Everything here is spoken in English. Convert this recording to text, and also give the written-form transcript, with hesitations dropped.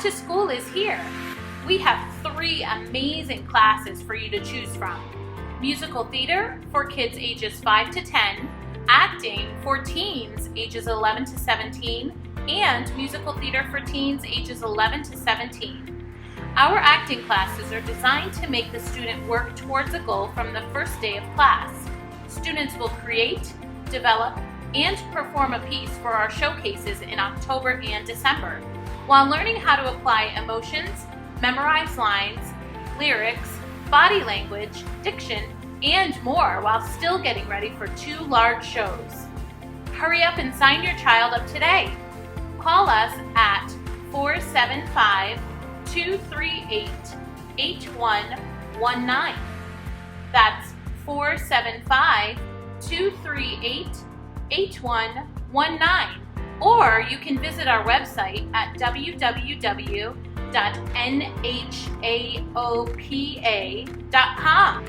Back to school is here. We have 3 amazing classes for you to choose from. Musical theater for kids ages 5 to 10, acting for teens ages 11 to 17, and musical theater for teens ages 11 to 17. Our acting classes are designed to make the student work towards a goal from the first day of class. Students will create, develop, and perform a piece for our showcases in October and December, while learning how to apply emotions, memorize lines, lyrics, body language, diction, and more while still getting ready for 2 large shows. Hurry up and sign your child up today. Call us at 475-238-8119. That's 475-238-8119. Or you can visit our website at www.NHAOPA.com.